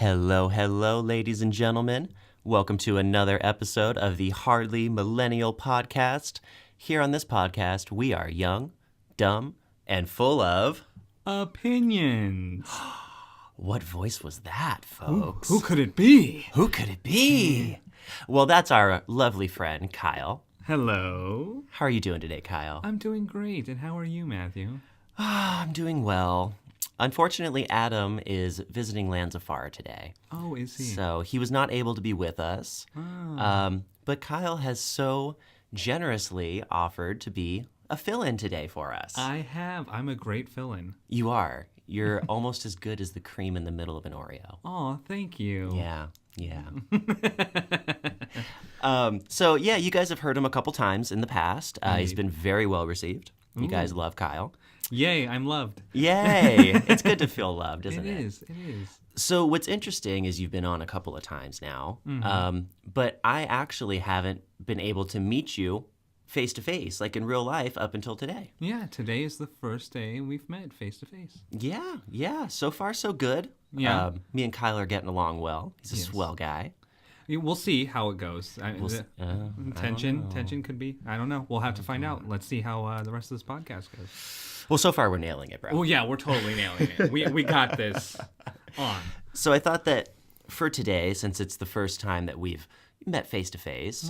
Hello, hello, ladies and gentlemen. Welcome to another episode of the Hardly Millennial podcast. Here on this podcast, we are young, dumb, and full of... opinions. What voice was that, folks? Who could it be? Who could it be? Well, that's our lovely friend, Kyle. Hello. How are you doing today, Kyle? I'm doing great. And how are you, Matthew? I'm doing well. Unfortunately, Adam is visiting lands afar today. Oh, is he? So he was not able to be with us. But Kyle has so generously offered to be a fill-in today for us. I'm a great fill-in. You are. You're almost as good as the cream in the middle of an Oreo. Oh, thank you. Yeah. So, you guys have heard him a couple times in the past. He's been very well received. You guys love Kyle. Yay, I'm loved. Yay! It's good to feel loved, isn't it? It is. So what's interesting is you've been on a couple of times now, but I actually haven't been able to meet you face-to-face, like in real life, up until today. Yeah, today is the first day we've met face-to-face. Yeah. So far, so good. Yeah. Me and Kyle are getting along well. He's a swell guy. We'll see how it goes. Tension could be. I don't know. We'll have to find out. Let's see how the rest of this podcast goes. Well, so far we're nailing it, bro. Oh yeah, we're totally nailing it. We got this on. So I thought that for today, since it's the first time that we've met face to face,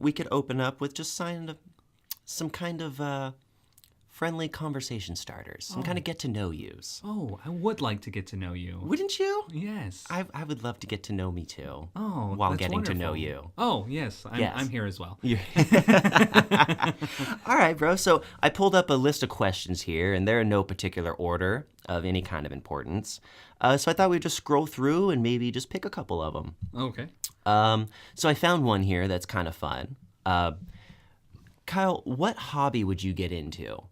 we could open up with just some kind of friendly conversation starters, some kind of get to know yous. Oh, I would like to get to know you. Wouldn't you? Yes. I would love to get to know me too. Oh, while that's getting wonderful. to know you. Oh, yes. I'm here as well. All right, bro. So I pulled up a list of questions here, and they're in no particular order of any kind of importance. So I thought we'd just scroll through and maybe just pick a couple of them. Okay. So I found one here that's kind of fun. Kyle, what hobby would you get into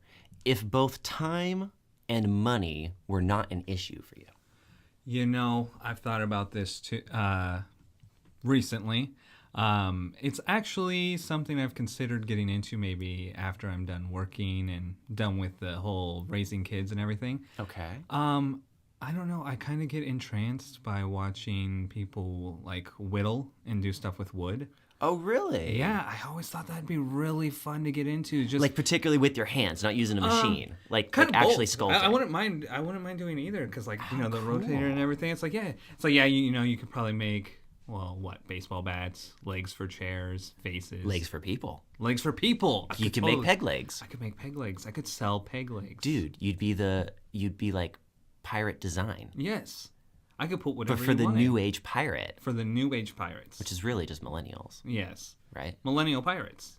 if both time and money were not an issue for you? You know, I've thought about this too recently. It's actually something I've considered getting into maybe after I'm done working and done with the whole raising kids and everything. Okay. I don't know. I kind of get entranced by watching people like whittle and do stuff with wood. Oh, really? Yeah, I always thought that'd be really fun to get into. Just like particularly with your hands, not using a machine, like actually sculpting. I wouldn't mind. I wouldn't mind doing either because, like, the rotator and everything. It's like you could probably make baseball bats, legs for chairs, faces, legs for people. Legs for people. You could make peg legs. I could make peg legs. I could sell peg legs. Dude, you'd be like pirate design. Yes. I could put whatever but for you the wanted. new age pirate. For the new age pirates. Which is really just millennials. Yes. Right? Millennial pirates.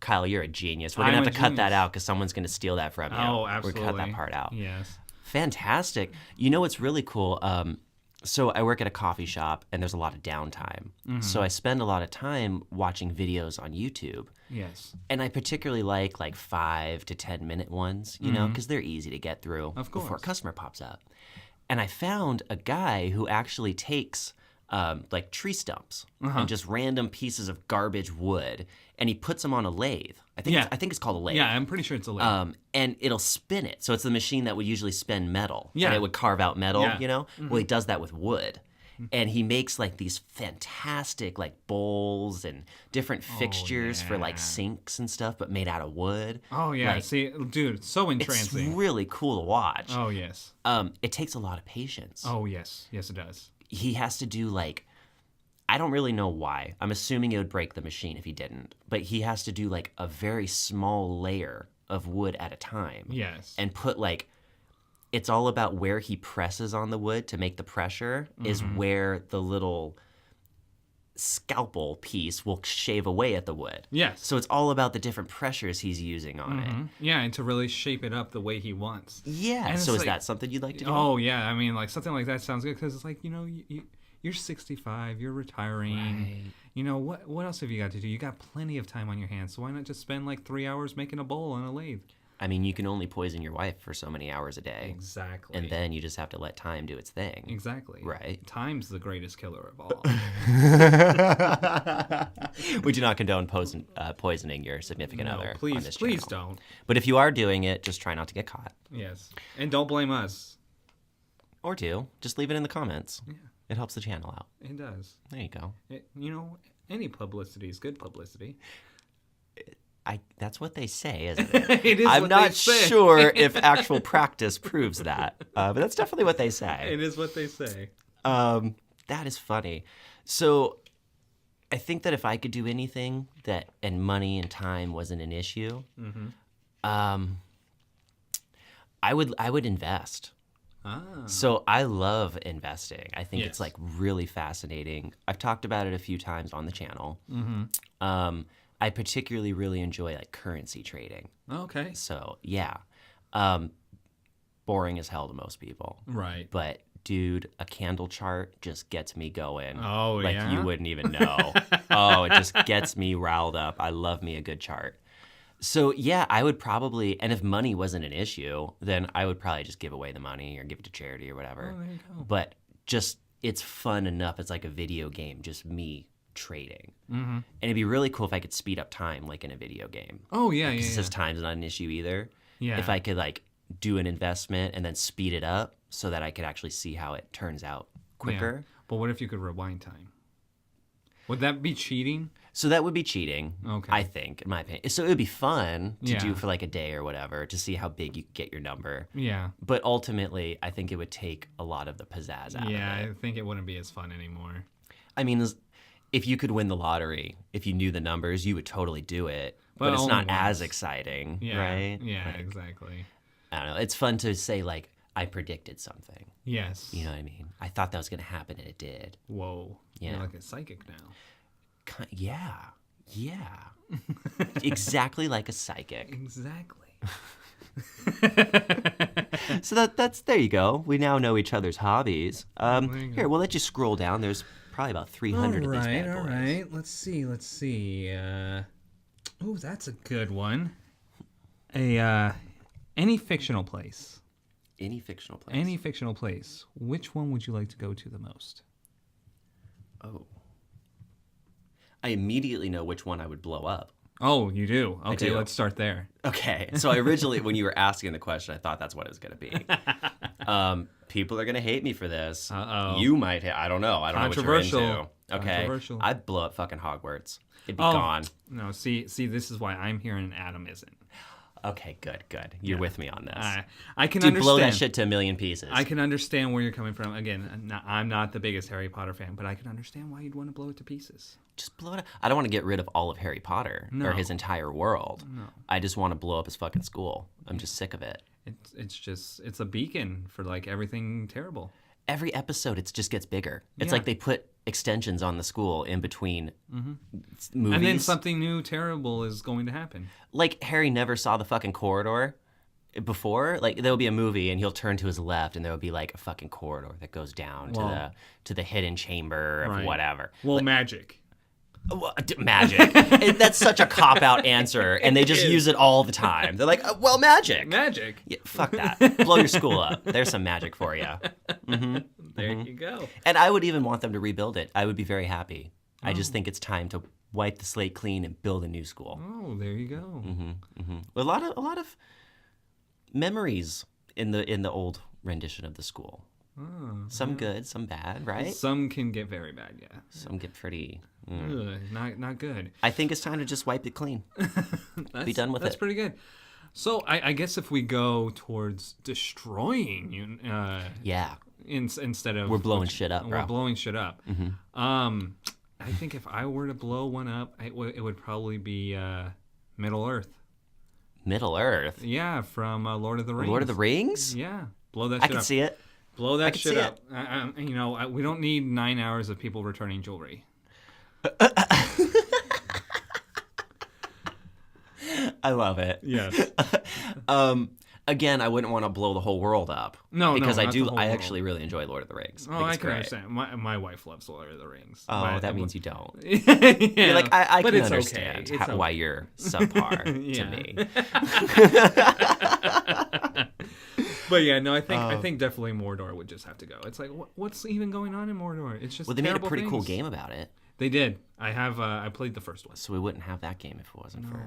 Kyle, you're a genius. We're going to have to cut that out because someone's going to steal that from you. Oh, absolutely. We're going to cut that part out. Yes. Fantastic. You know what's really cool? So I work at a coffee shop and there's a lot of downtime. Mm-hmm. So I spend a lot of time watching videos on YouTube. Yes. And I particularly like 5 to 10 minute ones, you know, because they're easy to get through before a customer pops up. And I found a guy who actually takes like tree stumps and just random pieces of garbage wood, and he puts them on a lathe. I think it's called a lathe. Yeah, I'm pretty sure it's a lathe. And it'll spin it. So it's the machine that would usually spin metal. Yeah. And it would carve out metal, you know? Mm-hmm. Well, he does that with wood. And he makes like these fantastic like bowls and different fixtures for like sinks and stuff, but made out of wood. Oh yeah, like, see, dude, it's so entrancing. It's really cool to watch. Oh yes. It takes a lot of patience. Oh yes, yes it does. He has to do like, I don't really know why. I'm assuming it would break the machine if he didn't, but he has to do like a very small layer of wood at a time. Yes. And put like, it's all about where he presses on the wood to make the pressure is where the little scalpel piece will shave away at the wood. Yes. So it's all about the different pressures he's using on it. Yeah, and to really shape it up the way he wants. Yeah. And so is that something you'd like to do? Oh, yeah. I mean, like something like that sounds good because it's like, you know, you're 65, you're retiring. Right. You know, what else have you got to do? You got plenty of time on your hands, so why not just spend like 3 hours making a bowl on a lathe? I mean, you can only poison your wife for so many hours a day. Exactly. And then you just have to let time do its thing. Exactly. Right. Time's the greatest killer of all. We do not condone poisoning your significant other please, on this channel. Please don't. But if you are doing it, just try not to get caught. Yes. And don't blame us. Or two. Just leave it in the comments. Yeah. It helps the channel out. It does. There you go. Any publicity is good publicity. That's what they say, isn't it? It is. I'm not sure if actual practice proves that, but that's definitely what they say. It is what they say. That is funny. So I think that if I could do anything and money and time wasn't an issue, I would invest. Ah. So I love investing. I think it's like really fascinating. I've talked about it a few times on the channel. I particularly really enjoy like currency trading. Okay. So yeah, boring as hell to most people. Right. But dude, a candle chart just gets me going. Oh, like yeah? you wouldn't even know. Oh, it just gets me riled up. I love me a good chart. So yeah, I would probably, and if money wasn't an issue, then I would probably just give away the money or give it to charity or whatever. Oh, there you go. But just, it's fun enough. It's like a video game, just me trading. And it'd be really cool if I could speed up time like in a video game. Oh, yeah, yeah. Since time's not an issue either. Yeah. If I could like do an investment and then speed it up so that I could actually see how it turns out quicker. Yeah. But what if you could rewind time? Would that be cheating? So that would be cheating, Okay. I think, in my opinion. So it would be fun to Yeah. do for like a day or whatever to see how big you could get your number. Yeah. But ultimately, I think it would take a lot of the pizzazz out Yeah, of it. I think it wouldn't be as fun anymore. I mean, if you could win the lottery, if you knew the numbers, you would totally do it. But it's only not as once. exciting, Yeah. right? Yeah, Like, exactly. I don't know. It's fun to say, like, I predicted something. Yes. You know what I mean? I thought that was going to happen, and it did. Whoa. Yeah. You're like a psychic now. Yeah. Exactly like a psychic. Exactly. So that's there you go. We now know each other's hobbies. There you go. Here, we'll let you scroll down. There's probably about 300 of these bad boys. All right. Let's see. Oh, that's a good one. Any fictional place. Any fictional place. Any fictional place. Which one would you like to go to the most? Oh. I immediately know which one I would blow up. Oh, you do? Okay, do. let's start there. Okay, so I originally, when you were asking the question, I thought that's what it was going to be. People are going to hate me for this. Uh-oh. You might hate. I don't know. I don't know what you're into. Okay, Controversial. I'd blow up fucking Hogwarts. It'd be Oh, gone. No, see, this is why I'm here and Adam isn't. Okay, good. You're with me on this. I can Dude, understand. blow that shit to a million pieces. I can understand where you're coming from. Again, I'm not the biggest Harry Potter fan, but I can understand why you'd want to blow it to pieces. Just blow it up. I don't want to get rid of all of Harry Potter or his entire world. No. I just want to blow up his fucking school. I'm just sick of it. It's a beacon for like everything terrible. Every episode, it just gets bigger. It's Yeah. like they put extensions on the school in between movies. And then something new terrible is going to happen. Like Harry never saw the fucking corridor before. Like there'll be a movie and he'll turn to his left and there'll be like a fucking corridor that goes down to the hidden chamber of whatever. Well, magic. Magic. That's such a cop-out answer, and they just use it all the time. They're like, well, magic. Magic. Yeah, fuck that. Blow your school up. There's some magic for you. There you go. And I would even want them to rebuild it. I would be very happy. I just think it's time to wipe the slate clean and build a new school. Oh, there you go. A lot of memories in the old rendition of the school. Oh, Some good, some bad, right? Some can get very bad, yeah. Some get pretty. Ugh, not good. I think it's time to just wipe it clean. Be done with it. That's pretty good. So I guess if we go towards destroying you, Yeah. instead of We're blowing shit up, bro. we're blowing shit up. I think if I were to blow one up, it would probably be Middle Earth. Middle Earth. Yeah, from Lord of the Rings. Lord of the Rings? Yeah, blow that I shit can up. see it. Blow that can shit see up. We don't need 9 hours of people returning jewelry. I love it. Yes. Again, I wouldn't want to blow the whole world up. No, because not I the do. whole I world. actually really enjoy Lord of the Rings. Oh, I it's can great. understand. My wife loves Lord of the Rings. Oh, that means you don't. Yeah. You're like, I But can it's understand okay. It's why okay. you're subpar Yeah. to me. But yeah, no, I think definitely Mordor would just have to go. It's like, what's even going on in Mordor? It's just Well, they made a terrible pretty cool things. game about it. They did. I played the first one. So we wouldn't have that game if it wasn't for.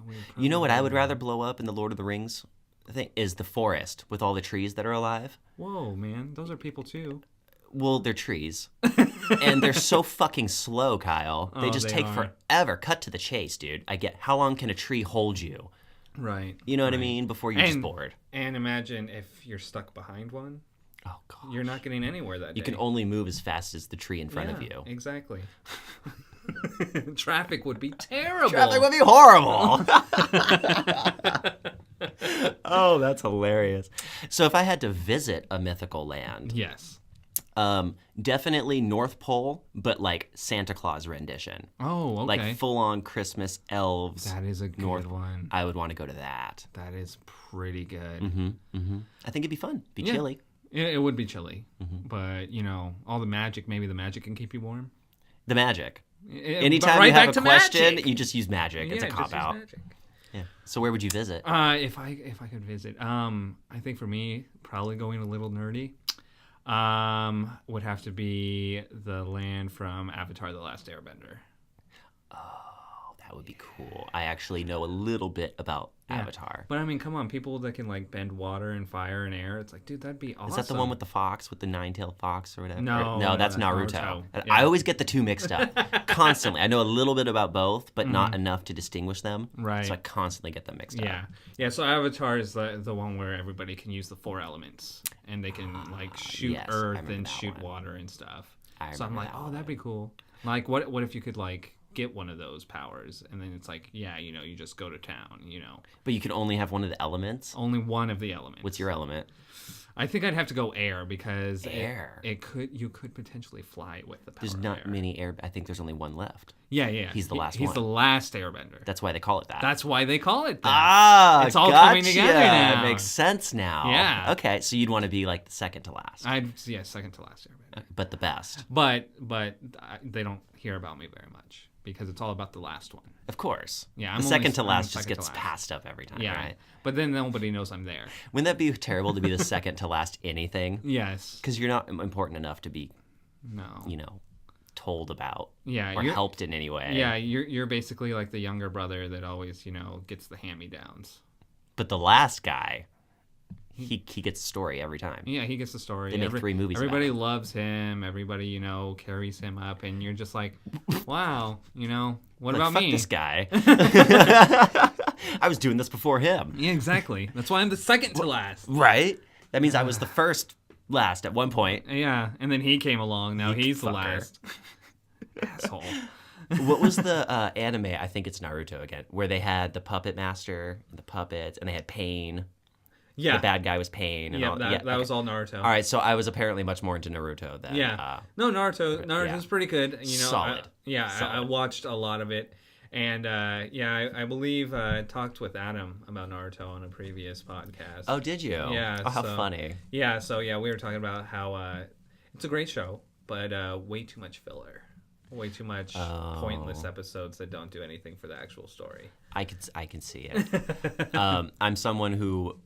we You know what probably I would rather blow up in the Lord of the Rings thing is the forest with all the trees that are alive. Whoa, man. Those are people, too. Well, they're trees. And they're so fucking slow, Kyle. They just take forever. Cut to the chase, dude. I get, how long can a tree hold you? Right. You know what I mean? Before you're just bored. And imagine if you're stuck behind one. Oh, God. You're not getting anywhere that day. You can only move as fast as the tree in front of you. Exactly. Traffic would be terrible. Traffic would be horrible. Oh, that's hilarious. So if I had to visit a mythical land. Yes. Definitely North Pole, but like Santa Claus rendition. Oh, okay. Like full-on Christmas elves. That is a good one. I would want to go to that. That is pretty good. I think it'd be fun. Be chilly. It would be chilly. But, all the magic, maybe the magic can keep you warm. The magic. Anytime you have a question, you just use magic. It's a cop-out. Yeah. So where would you visit? If I could visit, I think for me, probably going a little nerdy, would have to be the land from Avatar: The Last Airbender. Oh, that would be cool. I actually know a little bit about Avatar. But I mean, come on, people that can like bend water and fire and air. It's like, dude, that'd be awesome. Is that the one with the fox, with the nine-tailed fox or whatever? No, that's Naruto. Yeah. I always get the two mixed up constantly. I know a little bit about both, but not enough to distinguish them. Right. So I constantly get them mixed up. Yeah. So Avatar is the one where everybody can use the 4 elements and they can like shoot earth and shoot water and stuff. So I'm like, that'd be cool. Like, what if you could like get one of those powers, and then it's like, you just go to town, But you can only have one of the elements? Only one of the elements. What's your element? I think I'd have to go air because you could potentially fly with the power. There's not many air. I think there's only one left. Yeah. He's the last one. He's the last airbender. That's why they call it that. That's why they call it that. Ah, it's all coming together now. It makes sense now. Yeah. Okay, so you'd want to be like the second to last. Second to last airbender. But the best. But they don't hear about me very much. Because it's all about the last one. Of course. Yeah, the second to last just gets passed up every time, right? But then nobody knows I'm there. Wouldn't that be terrible to be the second to last anything? Yes. Because you're not important enough to be, told about or helped in any way. Yeah, you're basically like the younger brother that always, gets the hand-me-downs. But the last guy... He gets the story every time. Yeah, he gets the story. They make 3 movies Everybody about him. loves him. Everybody, carries him up. And you're just like, wow, what about fuck me? This guy. I was doing this before him. Yeah, exactly. That's why I'm the second to last. Right? That means I was the first last at one point. Yeah, and then he came along. Now he's the last. Asshole. What was the anime? I think it's Naruto again, where they had the puppet master, the puppets, and they had Pain. Yeah. The bad guy was Pain. And that was all Naruto. All right, so I was apparently much more into Naruto than... No, Naruto's pretty good. Solid. I watched a lot of it. And, I believe I talked with Adam about Naruto on a previous podcast. Oh, did you? Yeah. Oh, how funny. Yeah, so, we were talking about how it's a great show, but way too much filler. Way too much pointless episodes that don't do anything for the actual story. I can see it. I'm someone who...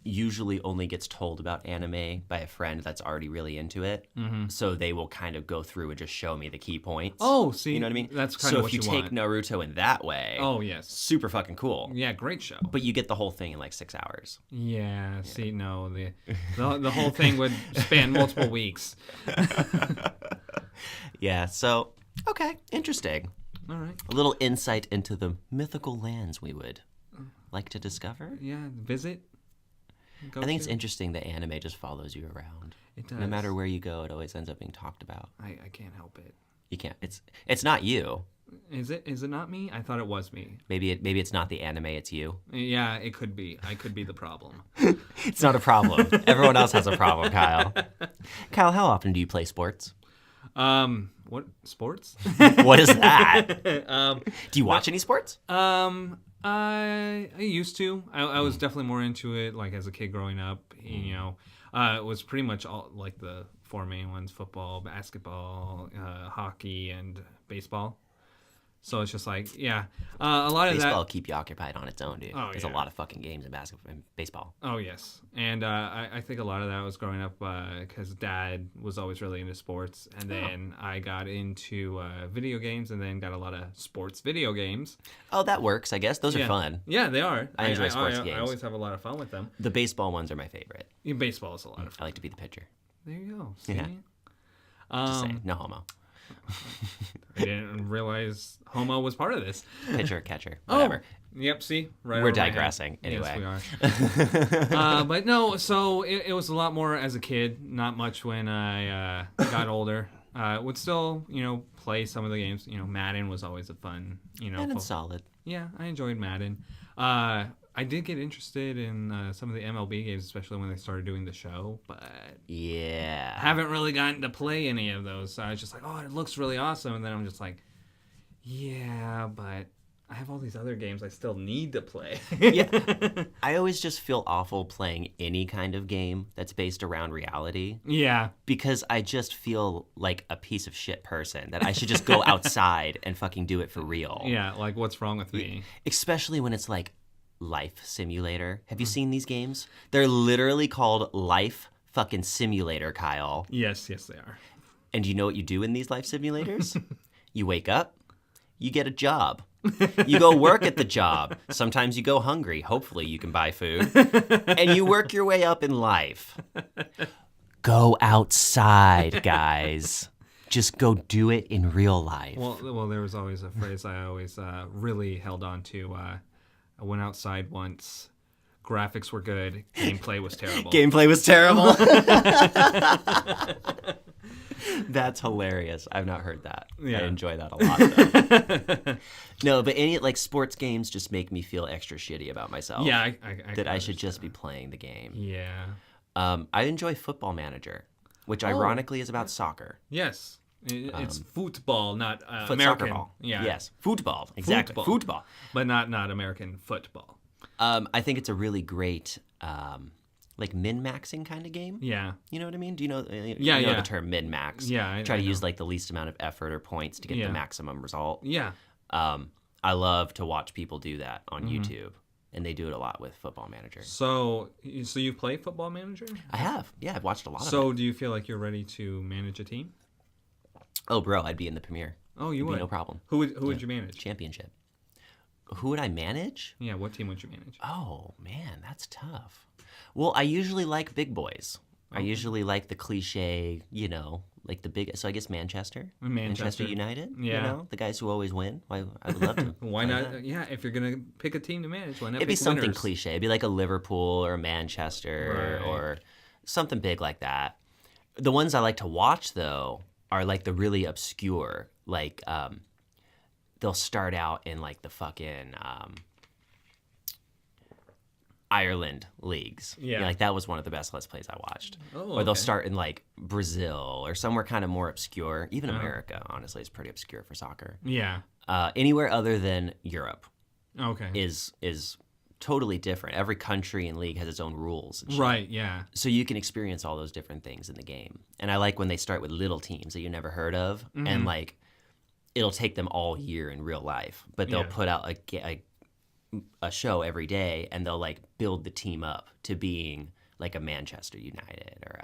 usually only gets told about anime by a friend that's already really into it. Mm-hmm. So they will kind of go through and just show me the key points. Oh, see? You know what I mean? That's kind of what you want. So if you take Naruto in that way... Oh, yes. Super fucking cool. Yeah, great show. But you get the whole thing in like 6 hours. Yeah, see, no. The whole thing would span multiple weeks. Yeah, so, okay, interesting. All right. A little insight into the mythical lands we would like to discover. Yeah, visit. I think it's interesting that anime just follows you around. It does. No matter where you go, it always ends up being talked about. I can't help it. You can't. It's not you. Is it not me? I thought it was me. Maybe it's not the anime, it's you. Yeah, it could be. I could be the problem. It's not a problem. Everyone else has a problem, Kyle. Kyle, how often do you play sports? What sports? What is that? Do you watch any sports? I used to. I was definitely more into it, like as a kid growing up. It was pretty much all like the 4 main ones: football, basketball, hockey, and baseball. So it's just like, yeah, a lot of baseball that. will keep you occupied on its own, dude. Oh, There's a lot of fucking games in basketball and baseball. Oh, yes. And I think a lot of that was growing up because Dad was always really into sports. And then I got into video games and then got a lot of sports video games. Oh, that works, I guess. Those are fun. Yeah, they are. I enjoy sports games. I always have a lot of fun with them. The baseball ones are my favorite. Yeah, baseball is a lot of fun. I like to be the pitcher. There you go. See? Yeah. Just saying. No homo. I didn't realize homo was part of this. Pitcher, catcher, whatever. Yep, see? Right. We're digressing. Anyway. Yes, we are. But no, so it was a lot more as a kid, not much when I got older. Would still, play some of the games. Madden was always a fun, Madden's solid. Yeah, I enjoyed Madden. I did get interested in some of the MLB games, especially when they started doing the show, but yeah, haven't really gotten to play any of those. So I was just like, oh, it looks really awesome, and then I'm just like, yeah, but I have all these other games I still need to play. Yeah, I always just feel awful playing any kind of game that's based around reality. Yeah, because I just feel like a piece of shit person that I should just go outside and fucking do it for real. Yeah, like what's wrong with me? Especially when it's like Life Simulator. Have you seen these games? They're literally called Life fucking Simulator, Kyle. Yes, they are. And you know what you do in these life simulators? You wake up, you get a job. You go work at the job. Sometimes you go hungry. Hopefully you can buy food. And you work your way up in life. Go outside, guys. Just go do it in real life. Well, there was always a phrase I always really held on to. I went outside once. Graphics were good. Gameplay was terrible. Gameplay was terrible. That's hilarious. I've not heard that. Yeah. I enjoy that a lot, though. No, but any sports games just make me feel extra shitty about myself. Yeah, I should just be playing the game. Yeah. I enjoy Football Manager, which ironically is about soccer. Yes. It's football, not American. Soccer ball. Yeah. Yes, football. Exactly. Football. But not American football. I think it's a really great min-maxing kind of game. Yeah. You know what I mean? Do you know, the term min-max? Yeah. Try to use the least amount of effort or points to get the maximum result. Yeah. I love to watch people do that on YouTube. And they do it a lot with Football Manager. So you play Football Manager? I have. Yeah, I've watched a lot of it. So do you feel like you're ready to manage a team? Oh, bro, I'd be in the premiere. Oh, you would? No problem. Who would you manage? Championship. Who would I manage? Yeah, what team would you manage? Oh, man, that's tough. Well, I usually like big boys. Okay. I usually like the cliche, the big. So I guess Manchester United. Yeah. The guys who always win. I would love to. Why not? That. Yeah, if you're gonna pick a team to manage, why not? It'd be something winners? Cliche. It'd be like a Liverpool or Manchester or something big like that. The ones I like to watch though are the really obscure. They'll start out in the fucking Ireland leagues. Yeah. That was one of the best Let's Plays I watched. Oh, or they'll start in Brazil or somewhere kind of more obscure. Even America, honestly, is pretty obscure for soccer. Yeah. Anywhere other than Europe. Okay. Is totally different. Every country and league has its own rules. And shit. Right, yeah. So you can experience all those different things in the game. And I like when they start with little teams that you never heard of. Mm-hmm. And it'll take them all year in real life. But they'll put out a show every day and they'll build the team up to being a Manchester United or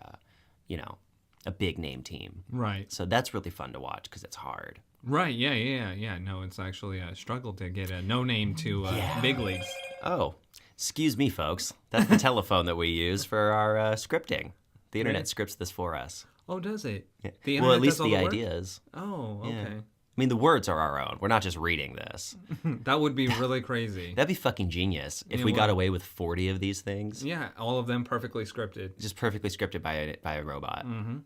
a big name team. Right. So that's really fun to watch because it's hard. Right. Yeah. No, it's actually a struggle to get a no name to big leagues. Oh, excuse me, folks. That's the telephone that we use for our scripting. The internet scripts this for us. Oh, does it? Yeah. Well, at least the ideas. Oh, okay. Yeah. I mean, the words are our own. We're not just reading this. That would be really crazy. That'd be fucking genius if we got away with 40 of these things. Yeah, all of them perfectly scripted. Just perfectly scripted by a robot. Mm-hmm.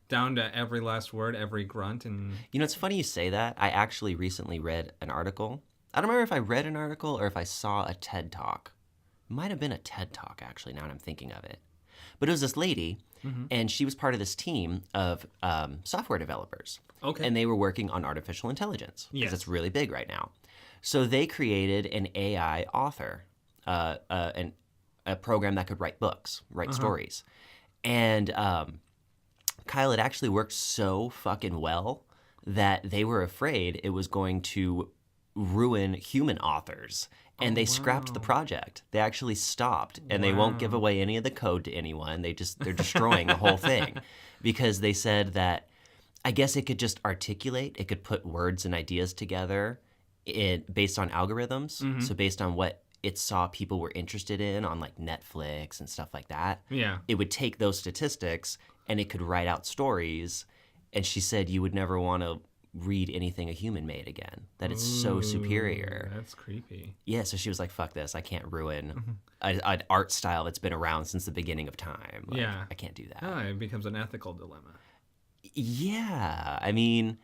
Down to every last word, every grunt. And it's funny you say that. I actually recently read an article. I don't remember if I read an article or if I saw a TED Talk. It might have been a TED Talk, actually, now that I'm thinking of it. But it was this lady, and she was part of this team of software developers. Okay. And they were working on artificial intelligence because it's really big right now. So they created an AI author, a program that could write books, write stories. And Kyle, it actually worked so fucking well that they were afraid it was going to ruin human authors. And they scrapped the project. They actually stopped, and they won't give away any of the code to anyone. They're destroying the whole thing because they said that I guess it could just articulate. It could put words and ideas together based on algorithms. Mm-hmm. So based on what it saw people were interested in on like Netflix and stuff like that. Yeah. It would take those statistics and it could write out stories. And she said you would never want to read anything a human made again. That it's so superior. That's creepy. Yeah, so she was like, fuck this. I can't ruin an art style that's been around since the beginning of time. Like, yeah. I can't do that. Oh, it becomes an ethical dilemma. Yeah. I mean,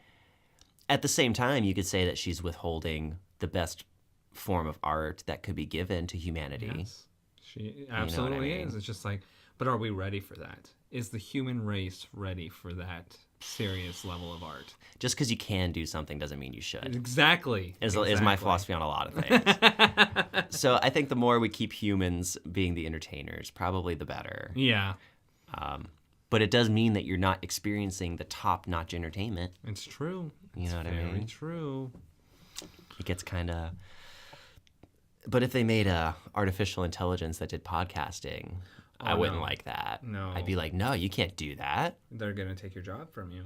at the same time, you could say that she's withholding the best form of art that could be given to humanity. Yes. She absolutely is. It's just like, but are we ready for that? Is the human race ready for that serious level of art? Just because you can do something doesn't mean you should. Exactly. Is my philosophy on a lot of things. So I think the more we keep humans being the entertainers, probably the better. Yeah. But it does mean that you're not experiencing the top-notch entertainment. It's true. You know what I mean? Very true. It gets kind of... But if they made a artificial intelligence that did podcasting... I wouldn't like that. No. I'd be like, no, you can't do that. They're going to take your job from you.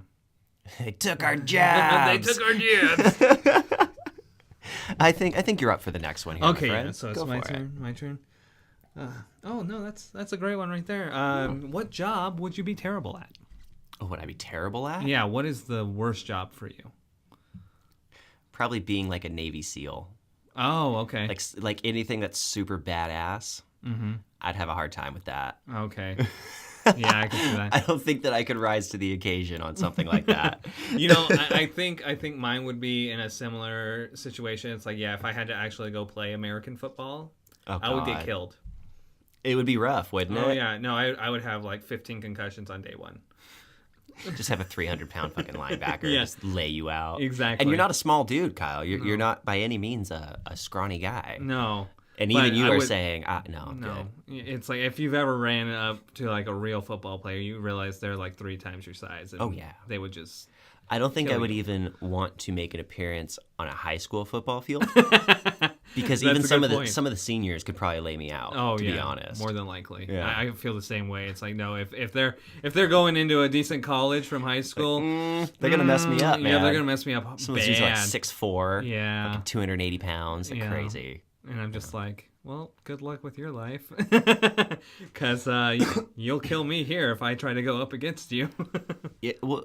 They took our jobs. They took our jobs. I think you're up for the next one here, okay, my friend. Yeah, so it's my turn. My turn. Oh, no, that's a great one right there. What job would you be terrible at? Oh, would I be terrible at? Yeah, what is the worst job for you? Probably being like a Navy SEAL. Oh, okay. Like anything that's super badass. Mm-hmm. I'd have a hard time with that. Okay. Yeah, I can see that. I don't think that I could rise to the occasion on something like that. You know, I think mine would be in a similar situation. It's like, yeah, if I had to actually go play American football, I would get killed. It would be rough, wouldn't it? Oh, yeah. No, I would have like 15 concussions on day one. Just have a 300-pound fucking linebacker just lay you out. Exactly. And you're not a small dude, Kyle. You're not by any means a scrawny guy. No. And even you are saying, no, I'm no. good. It's like if you've ever ran up to like a real football player, you realize they're like 3 times your size. And they would just. I don't think I would even want to make an appearance on a high school football field because even some of the seniors could probably lay me out. Oh, to be honest, more than likely. Yeah. I feel the same way. It's like no, if they're going into a decent college from high school, they're gonna mess me up, man. Yeah, they're gonna mess me up. Some of these are like 6'4", yeah, like 280 pounds, like crazy. And I'm just like, well, good luck with your life, because you'll kill me here if I try to go up against you. Well,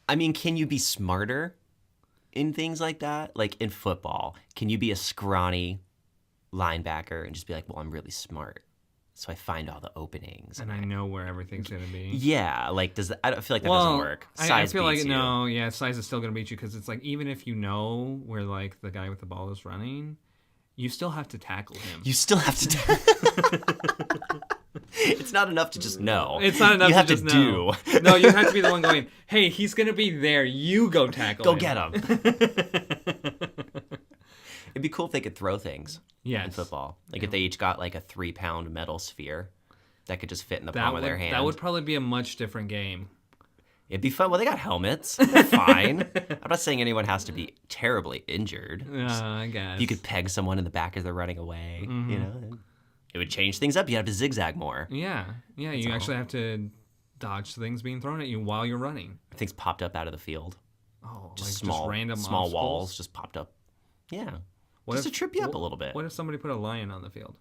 I mean, can you be smarter in things like that? Like in football, can you be a scrawny linebacker and just be like, well, I'm really smart, so I find all the openings. And I know where everything's going to be. Yeah, like I don't feel like that doesn't work. Size I feel like, you. no, yeah, size is still going to beat you because it's like, even if you know where like the guy with the ball is running, you still have to tackle him. You still have to It's not enough to just know. It's not enough to just know. You have to do. No, you have to be the one going, hey, he's going to be there. You go tackle him. Go get him. It'd be cool if they could throw things in football. Like if they each got like a 3-pound metal sphere that could just fit in the palm of their hand. That would probably be a much different game. It'd be fun. Well, they got helmets. They're fine. I'm not saying anyone has to be terribly injured. I guess. If you could peg someone in the back as they're running away, you know, it would change things up. You have to zigzag more. Yeah. Yeah, you actually have to dodge things being thrown at you while you're running. Things popped up out of the field. Oh, just like small random small obstacles? walls just popped up. Yeah. Just to trip you up a little bit. What if somebody put a lion on the field?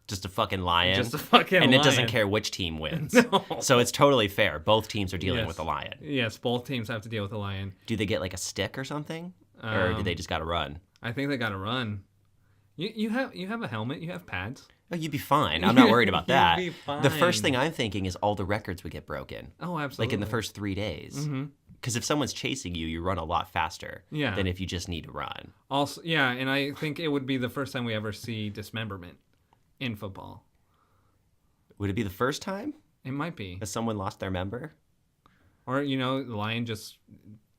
Just a fucking lion. Just a fucking lion. And it doesn't care which team wins. No. So it's totally fair. Both teams are dealing with a lion. Yes, both teams have to deal with a lion. Do they get like a stick or something? Or do they just got to run? I think they got to run. You have a helmet. You have pads. Oh, you'd be fine. I'm not worried about that. You'd be fine. The first thing I'm thinking is all the records would get broken. Oh, absolutely. Like in the first 3 days. Because if someone's chasing you, you run a lot faster than if you just need to run. Also, yeah, and I think it would be the first time we ever see dismemberment in football. Would it be the first time? It might be. That someone lost their member? Or, the lion just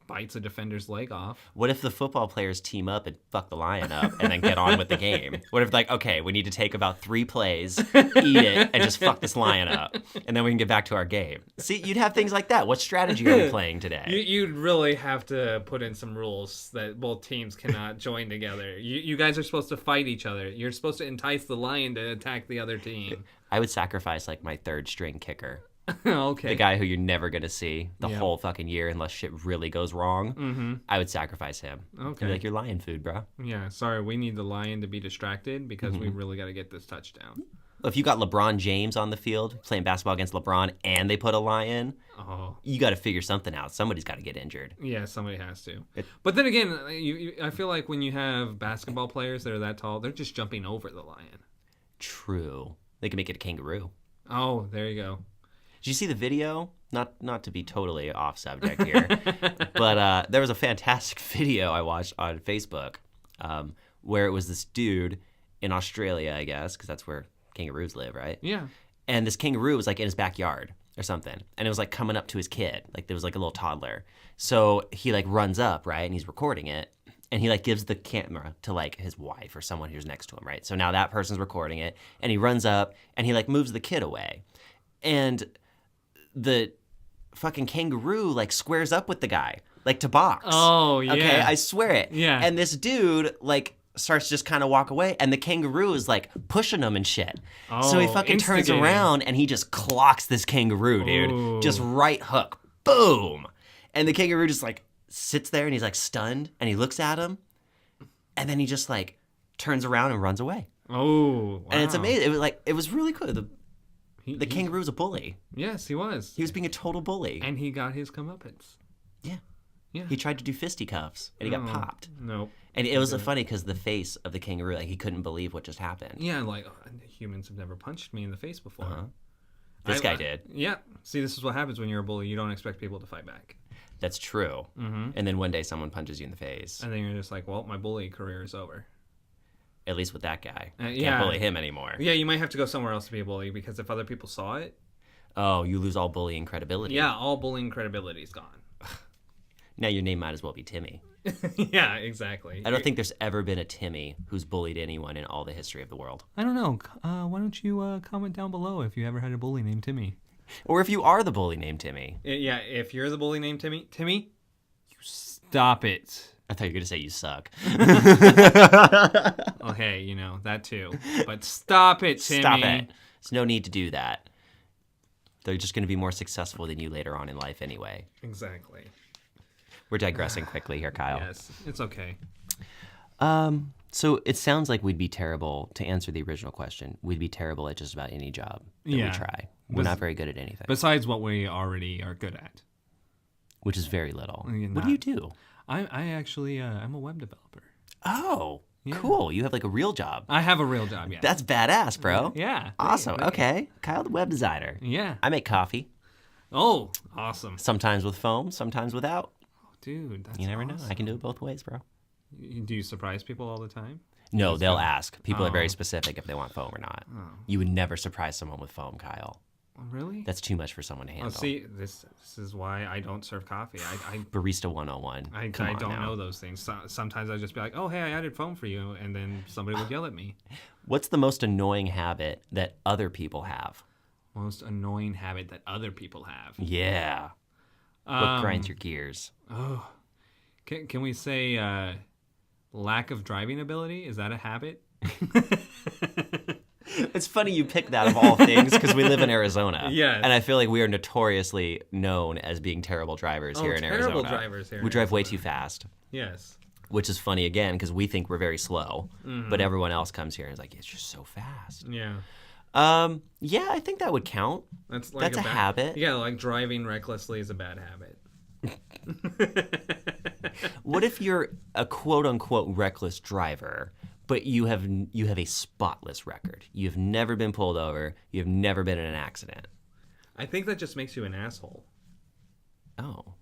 bites a defender's leg off. What if the football players team up and fuck the lion up and then get on with the game? What if like, okay, we need to take about 3 plays, eat it, and just fuck this lion up, and then we can get back to our game? See, you'd have things like that. What strategy are we playing today? You'd really have to put in some rules that both teams cannot join together. You guys are supposed to fight each other. You're supposed to entice the lion to attack the other team. I would sacrifice like my 3rd string kicker. Okay. The guy who you're never going to see the whole fucking year unless shit really goes wrong. Mm-hmm. I would sacrifice him. Okay. Be like, you're lion food, bro. Yeah, sorry, we need the lion to be distracted because we really got to get this touchdown. If you got LeBron James on the field playing basketball against LeBron and they put a lion, you got to figure something out. Somebody's got to get injured. Yeah, somebody has to. But then again, I feel like when you have basketball players that are that tall, they're just jumping over the lion. True. They can make it a kangaroo. Oh, there you go. Did you see the video? Not to be totally off subject here, but there was a fantastic video I watched on Facebook where it was this dude in Australia, I guess, because that's where kangaroos live, right? Yeah. And this kangaroo was like in his backyard or something, and it was like coming up to his kid, like there was like a little toddler. So he like runs up, right, and he's recording it, and he like gives the camera to like his wife or someone who's next to him, right? So now that person's recording it, and he runs up and he like moves the kid away, and the fucking kangaroo like squares up with the guy like to box. Oh yeah. Okay, I swear it. Yeah. And this dude like starts just kind of walk away, and the kangaroo is like pushing him and shit. So he fucking turns around and he just clocks this kangaroo, dude. Ooh. Just right hook. Boom. And the kangaroo just like sits there and he's like stunned, and he looks at him, and then he just like turns around and runs away. Oh, wow. And it's amazing. It was really cool. The kangaroo was a bully. Yes, he was. He was being a total bully. And he got his comeuppance. Yeah. Yeah. He tried to do fisticuffs, and he got popped. Nope. And it was funny because the face of the kangaroo, like he couldn't believe what just happened. Yeah, like humans have never punched me in the face before. Uh-huh. This guy did. Yeah. See, this is what happens when you're a bully. You don't expect people to fight back. That's true. Mm-hmm. And then one day someone punches you in the face. And then you're just like, well, my bully career is over. At least with that guy. Yeah. Can't bully him anymore. Yeah, you might have to go somewhere else to be a bully, because if other people saw it... Oh, you lose all bullying credibility. Yeah, all bullying credibility is gone. Now your name might as well be Timmy. Yeah, exactly. I don't think there's ever been a Timmy who's bullied anyone in all the history of the world. I don't know. Why don't you comment down below if you ever had a bully named Timmy? Or if you are the bully named Timmy. Yeah, if you're the bully named Timmy, you stop it. I thought you were going to say you suck. Oh, hey, that too. But stop it, Timmy. Stop it. There's no need to do that. They're just going to be more successful than you later on in life anyway. Exactly. We're digressing quickly here, Kyle. Yes, it's okay. So it sounds like we'd be terrible, to answer the original question, we'd be terrible at just about any job that we try. We're not very good at anything. Besides what we already are good at. Which is very little. What do you do? I actually, I'm a web developer. Oh, cool. You have like a real job. I have a real job, yeah. That's badass, bro. Yeah. Awesome. Okay. Kyle, the web designer. Yeah. I make coffee. Oh, awesome. Sometimes with foam, sometimes without. Dude, that's You never know. awesome. I can do it both ways, bro. Do you surprise people all the time? No, they'll ask. People are very specific if they want foam or not. Oh. You would never surprise someone with foam, Kyle. Oh, really? That's too much for someone to handle. See, this is why I don't serve coffee. Barista 101. I don't know those things. Sometimes I'd just be like, oh, hey, I added foam for you, and then somebody would yell at me. What's the most annoying habit that other people have? Most annoying habit that other people have? Yeah. What grinds your gears? Oh. Can we say lack of driving ability? Is that a habit? It's funny you picked that of all things because we live in Arizona. Yeah. And I feel like we are notoriously known as being terrible drivers here in Arizona. Terrible drivers here. We drive way too fast. Yes. Which is funny again because we think we're very slow, but everyone else comes here and is like, it's just so fast. Yeah. Yeah, I think that would count. That's a habit. Yeah, like driving recklessly is a bad habit. What if you're a quote unquote reckless driver, but you have a spotless record? You have never been pulled over. You have never been in an accident. I think that just makes you an asshole. Oh.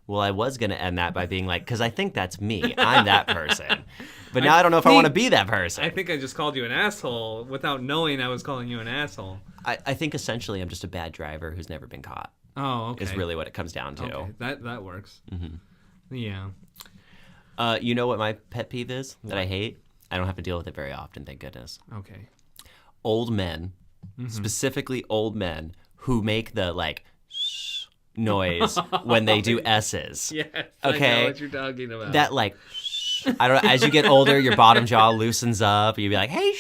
Well, I was going to end that by being like, because I think that's me. I'm that person. But now I don't know if I want to be that person. I think I just called you an asshole without knowing I was calling you an asshole. I think essentially I'm just a bad driver who's never been caught. Oh, okay. Is really what it comes down to. Okay. That works. Mm-hmm. Yeah. You know what my pet peeve is that I hate? I don't have to deal with it very often, thank goodness. Okay. Old men, specifically old men, who make the noise when they do S's. Yes, okay? I know what you're talking about. That I don't know, as you get older, your bottom jaw loosens up, and you'd be like, hey,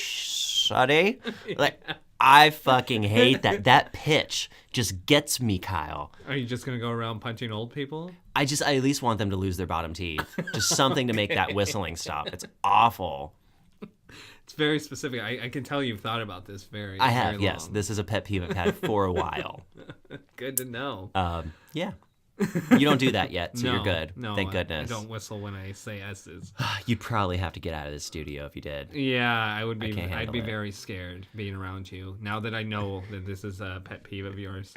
buddy. Like, I fucking hate that. That pitch just gets me, Kyle. Are you just going to go around punching old people? I at least want them to lose their bottom teeth. Just something to make that whistling stop. It's awful. It's very specific. I can tell you've thought about this very I have, very long. yes. This is a pet peeve I've had for a while. Good to know. Yeah. You don't do that yet, so you're good. No, thank goodness. I don't whistle when I say S's. You'd probably have to get out of the studio if you did. Yeah, I would be. I'd be it. very scared being around you now that I know that this is a pet peeve of yours.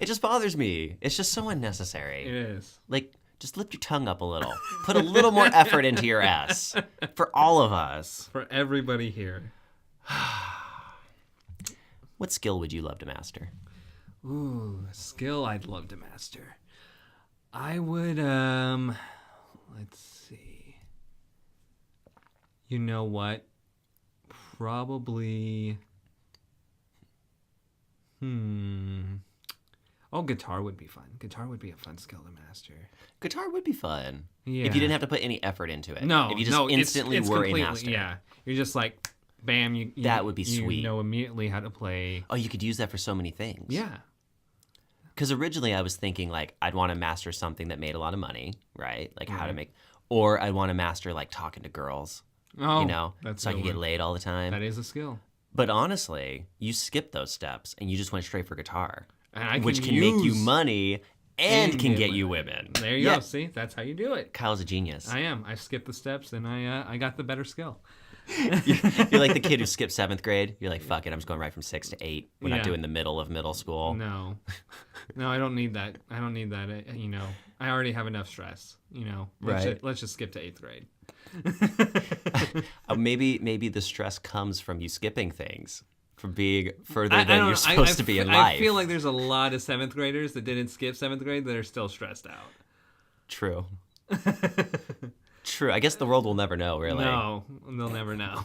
It just bothers me. It's just so unnecessary. It is. Like, just lift your tongue up a little. Put a little more effort into your S. For all of us. For everybody here. What skill would you love to master? Ooh, a skill I'd love to master. I would, let's see. You know what? Probably, Oh, guitar would be fun. Guitar would be a fun skill to master. Guitar would be fun. Yeah. If you didn't have to put any effort into it. No, if you just instantly it's were a master. Yeah. You're just like, bam, that would be sweet. You know immediately how to play. Oh, you could use that for so many things. Yeah. Because originally I was thinking, I'd want to master something that made a lot of money, right? Like how to make, or I want to master, talking to girls, that's so I can get laid all the time. That is a skill. But honestly, you skip those steps and you just went straight for guitar, which can use... make you money and can get you women. There you go. See, that's how you do it. Kyle's a genius. I am. I skipped the steps and I got the better skill. You're like the kid who skipped 7th grade. You're like, fuck it, I'm just going right from 6 to 8. We're not doing the middle of middle school. No, I don't need that. I don't need that. I already have enough stress. Let's just skip to 8th grade. Maybe the stress comes from you skipping things, from being further than you're supposed to be in life. I feel like there's a lot of 7th graders that didn't skip 7th grade that are still stressed out. True. True. I guess the world will never know, really. No, they'll never know.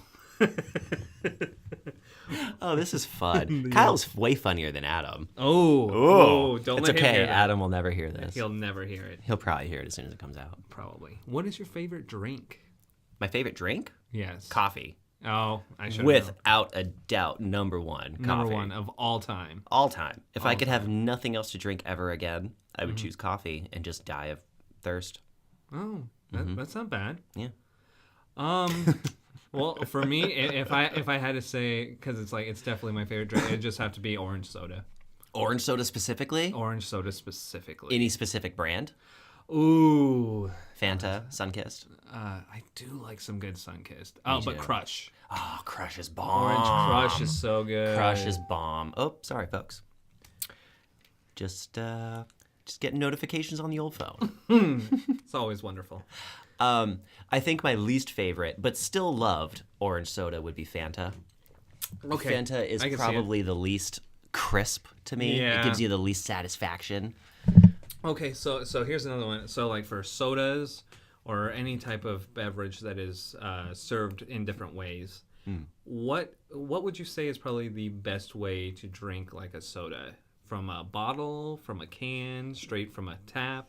Oh, this is fun. Yeah. Kyle's way funnier than Adam. Oh, don't let him hear that. Adam will never hear this. He'll never hear it. He'll probably hear it as soon as it comes out. Probably. What is your favorite drink? My favorite drink? Yes. Coffee. Oh, I should. Without a doubt, number one. Coffee. Number one of all time. All time. If I could have nothing else to drink ever again, I would choose coffee and just die of thirst. Oh, that's not bad. Yeah. Well, for me, if I had to say, because it's definitely my favorite drink, it'd just have to be orange soda. Orange soda specifically? Orange soda specifically. Any specific brand? Ooh. Fanta, Sunkist. I do like some good Sunkist. Oh, but Crush. Oh, Crush is bomb. Orange Crush is so good. Crush is bomb. Oh, sorry, folks. Just getting notifications on the old phone. It's always wonderful. I think my least favorite, but still loved orange soda would be Fanta. Okay. Fanta is probably the least crisp to me. Yeah. It gives you the least satisfaction. Okay, so here's another one. So for sodas or any type of beverage that is served in different ways, what would you say is probably the best way to drink like a soda? From a bottle, from a can, straight from a tap?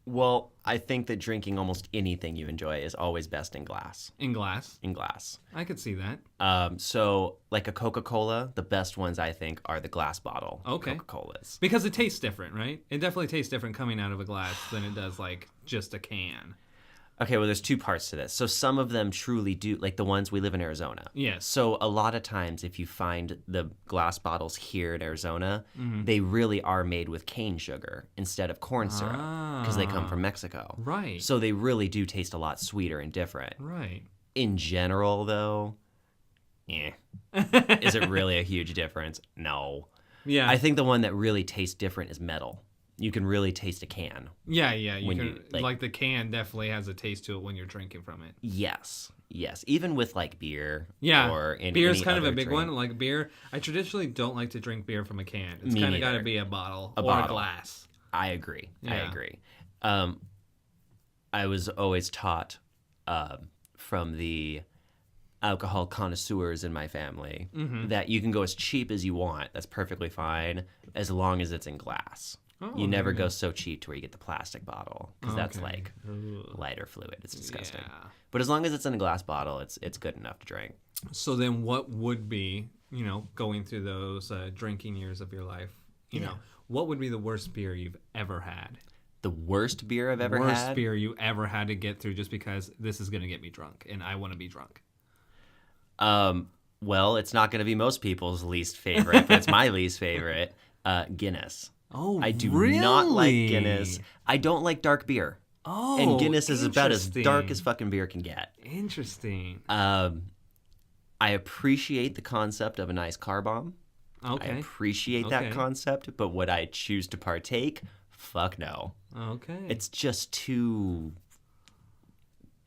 Well, I think that drinking almost anything you enjoy is always best in glass. In glass? In glass. I could see that. So, like a Coca-Cola, the best ones, I think, are the glass bottle Coca-Colas. Because it tastes different, right? It definitely tastes different coming out of a glass than it does, just a can. Okay, well, there's two parts to this. So some of them truly do, like the ones we live in Arizona. Yes. So a lot of times if you find the glass bottles here in Arizona, they really are made with cane sugar instead of corn syrup because they come from Mexico. Right. So they really do taste a lot sweeter and different. Right. In general, though, is it really a huge difference? No. Yeah. I think the one that really tastes different is metal. you can really taste a can. Yeah. You can, like the can definitely has a taste to it when you're drinking from it. Yes. Even with like beer. Yeah. Or beer's kind of a big one. Like beer, I traditionally don't like to drink beer from a can. It's kind of got to be a bottle or a glass. I agree. I was always taught from the alcohol connoisseurs in my family that you can go as cheap as you want. That's perfectly fine as long as it's in glass. You never go so cheap to where you get the plastic bottle because that's like lighter fluid. It's disgusting. Yeah. But as long as it's in a glass bottle, it's good enough to drink. So then what would be, going through those drinking years of your life, you know, what would be the worst beer you've ever had? The worst beer I've ever had? Worst beer you ever had to get through just because this is going to get me drunk and I want to be drunk. Well, it's not going to be most people's least favorite, but it's my least favorite. Guinness. Oh, I do not like Guinness. I don't like dark beer. Oh, and Guinness is about as dark as fucking beer can get. Interesting. I appreciate the concept of a nice car bomb. Okay. I appreciate that concept, but would I choose to partake? Fuck no. Okay. It's just too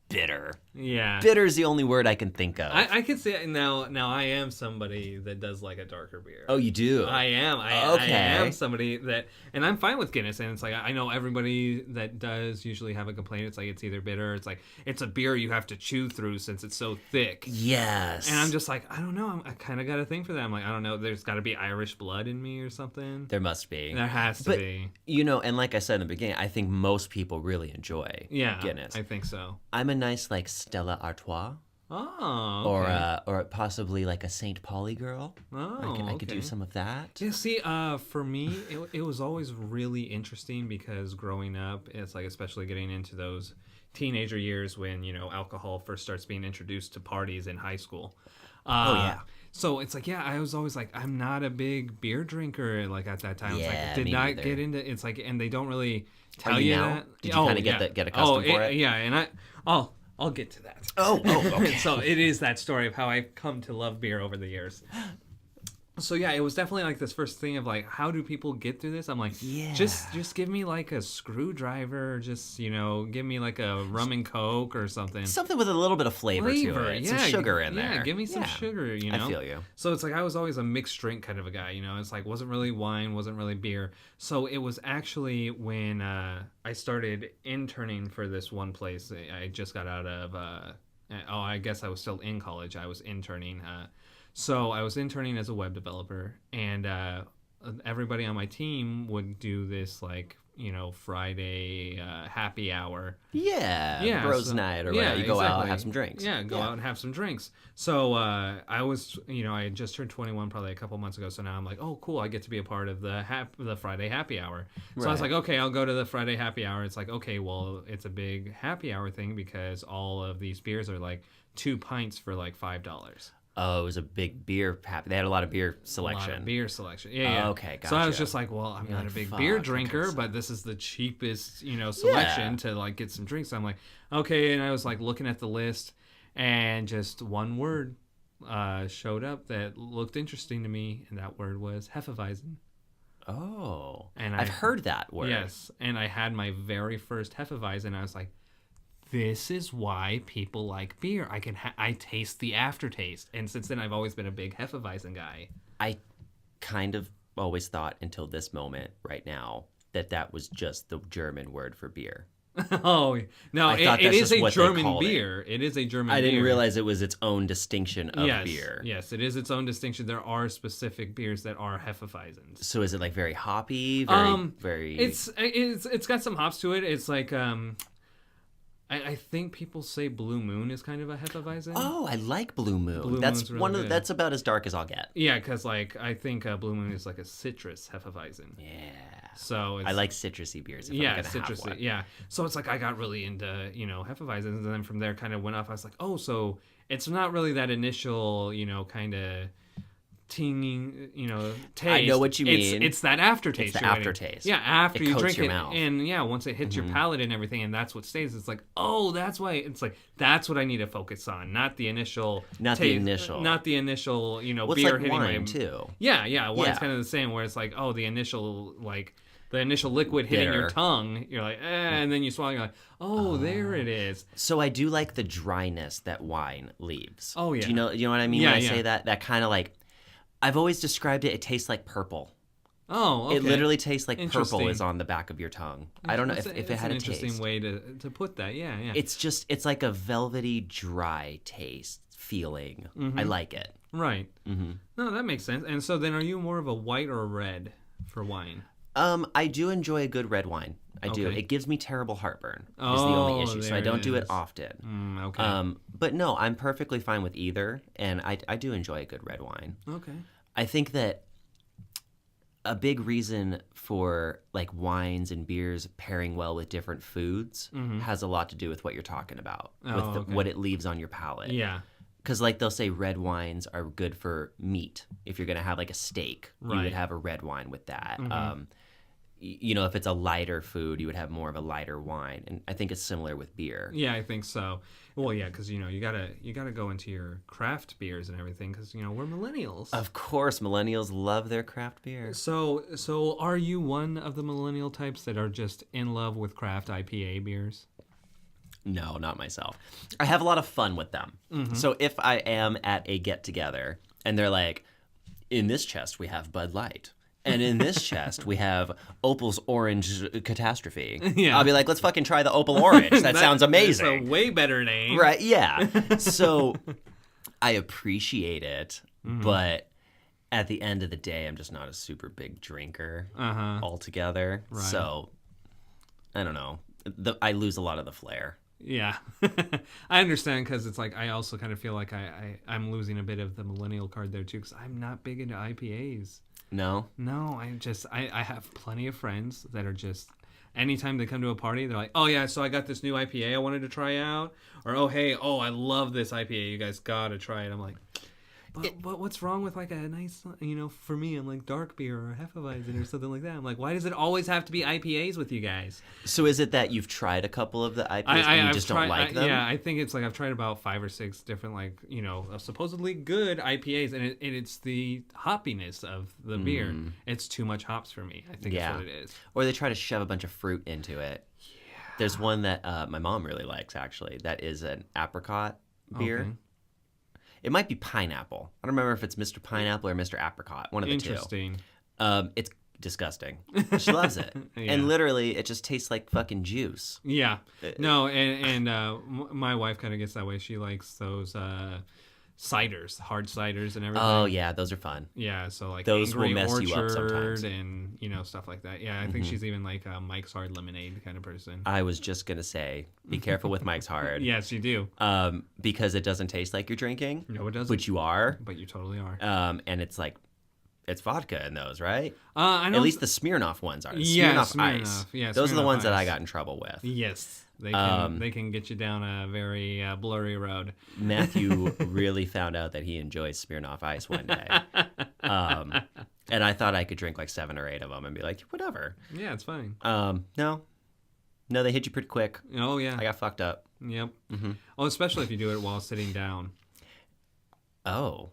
bitter. Yeah. Bitter is the only word I can think of. I can say now I am somebody that does like a darker beer. Oh, you do? I am. I am somebody that, and I'm fine with Guinness. And it's like, I know everybody that does usually have a complaint. It's like, it's either bitter. It's like, it's a beer you have to chew through since it's so thick. Yes. And I'm just like, I don't know. I kind of got a thing for that. I'm like, I don't know. There's got to be Irish blood in me or something. There must be. There has to be. And like I said in the beginning, I think most people really enjoy Guinness. I think so. I'm a nice like Stella Artois. Oh, okay. Or possibly like a St. Pauli girl. Oh, I could do some of that. Yeah, see, for me, it was always really interesting because growing up, it's like especially getting into those teenager years when, alcohol first starts being introduced to parties in high school. So it's like, I was always like, I'm not a big beer drinker. Like at that time, it's like, did not get into. It's like, and they don't really tell you that. Did you kind of get accustomed for it? Yeah, and I'll get to that. Oh, okay. So it is that story of how I've come to love beer over the years. So yeah, it was definitely like this first thing of like, how do people get through this? I'm like, just give me like a screwdriver, just give me like a rum and coke or something. Something with a little bit of flavor to it. Some sugar in there. Yeah, give me some sugar. I feel you. So it's like I was always a mixed drink kind of a guy. It's like wasn't really wine, wasn't really beer. So it was actually when I started interning for this one place. I just got out of. I guess I was still in college. I was interning. So I was interning as a web developer, and everybody on my team would do this like Friday happy hour. Yeah, bros night or whatever. You go out and have some drinks. Yeah, go out and have some drinks. So I was, I had just turned 21 probably a couple months ago. So now I'm like, oh, cool, I get to be a part of the Friday happy hour. So I was like, okay, I'll go to the Friday happy hour. It's like, okay, well, it's a big happy hour thing because all of these beers are like 2 pints for like $5. Oh, it was a big beer. They had a lot of beer selection. Yeah. Okay, gotcha. So I was just like, well, I'm not a big beer drinker, but this is the cheapest, selection to like get some drinks. So I'm like, okay. And I was like looking at the list, and just one word showed up that looked interesting to me, and that word was Hefeweizen. Oh, and I've heard that word. Yes, and I had my very first Hefeweizen, and I was like, this is why people like beer. I taste the aftertaste. And since then, I've always been a big Hefeweizen guy. I kind of always thought until this moment right now that was just the German word for beer. Oh, no, it is a German beer. It is a German beer. I didn't realize it was its own distinction of beer. Yes, it is its own distinction. There are specific beers that are Hefeweizens. So is it like very hoppy? Very... It's got some hops to it. It's like... I think people say Blue Moon is kind of a Hefeweizen. Oh, I like Blue Moon. That's about as dark as I'll get. Yeah, because like I think Blue Moon is like a citrus Hefeweizen. Yeah. So I like citrusy beers. If I'm gonna citrusy. Have one. Yeah. So it's like I got really into Hefeweizens, and then from there kind of went off. I was like, oh, so it's not really that initial kind of tinging, taste. I know what you mean. It's that aftertaste. It's the aftertaste. Yeah, after you drink it, mouth. And once it hits your palate and everything, and that's what stays. It's like, oh, that's why. It's like that's what I need to focus on, not the initial. Not the initial. Beer like hitting wine my... too. Yeah. Wine's kind of the same, where it's like, oh, the initial like the initial liquid hitting your tongue, you're like, and then you swallow, you're like, oh, there it is. So I do like the dryness that wine leaves. Oh, yeah. Do you know what I mean when I say that? That kind of like, I've always described it tastes like purple. Oh, okay. It literally tastes like purple is on the back of your tongue. I don't know if it had a taste. It's an interesting way to put that, yeah. It's like a velvety, dry taste feeling. I like it. Right. No, that makes sense. And so then are you more of a white or a red for wine? I do enjoy a good red wine. I do. It gives me terrible heartburn is the only issue, so I don't do it often. Okay. But no, I'm perfectly fine with either, and I do enjoy a good red wine. Okay. I think that a big reason for like wines and beers pairing well with different foods has a lot to do with what you're talking about, what it leaves on your palate. Yeah. Because like they'll say red wines are good for meat. If you're going to have like a steak, you would have a red wine with that. If it's a lighter food, you would have more of a lighter wine. And I think it's similar with beer. Yeah, I think so. Well, yeah, because, you gotta go into your craft beers and everything because, we're millennials. Of course, millennials love their craft beer. So are you one of the millennial types that are just in love with craft IPA beers? No, not myself. I have a lot of fun with them. So if I am at a get-together and they're like, in this chest we have Bud Light, and in this chest we have Opal's Orange Catastrophe, I'll be like, let's fucking try the Opal Orange. That sounds amazing. It's a way better name. Right, yeah. So I appreciate it, but at the end of the day, I'm just not a super big drinker altogether. Right. So I don't know. I lose a lot of the flair. Yeah, I understand because it's like I also kind of feel like I'm losing a bit of the millennial card there too because I'm not big into IPAs. No, I have plenty of friends that are just anytime they come to a party they're like, oh yeah, so I got this new IPA I wanted to try out, or I love this IPA, you guys gotta try it. I'm like, but what's wrong with like a nice, for me, I'm like dark beer or Hefeweizen or something like that. I'm like, why does it always have to be IPAs with you guys? So is it that you've tried a couple of the IPAs and you just don't like them? Yeah, I think it's like I've tried about 5 or 6 different supposedly good IPAs, and it's the hoppiness of the beer. It's too much hops for me. I think that's what it is. Or they try to shove a bunch of fruit into it. Yeah. There's one that my mom really likes actually. That is an apricot beer. Okay. It might be pineapple. I don't remember if it's Mr. Pineapple or Mr. Apricot. One of the two. Interesting. It's disgusting. She loves it. And literally, it just tastes like fucking juice. Yeah. No, and my wife kind of gets that way. She likes those ciders, hard ciders and everything. Oh, yeah. Those are fun. Yeah. So like those Angry will mess Orchard you up sometimes. And, stuff like that. Yeah. I think she's even like a Mike's Hard Lemonade kind of person. I was just going to say, be careful with Mike's Hard. Yes, you do. Because it doesn't taste like you're drinking. No, it doesn't. But you are. But you totally are. And it's like, it's vodka in those, right? I know. At least the Smirnoff ones are. Smirnoff Ice. Yeah, those Smirnoff are the ones Ice. that I got in trouble with. Yes. They can get you down a very blurry road. Matthew really found out that he enjoys Smirnoff Ice one day. And I thought I could drink like 7 or 8 of them and be like, whatever. Yeah, it's fine. No, they hit you pretty quick. Oh, yeah. I got fucked up. Yep. Oh, especially if you do it while sitting down. Oh.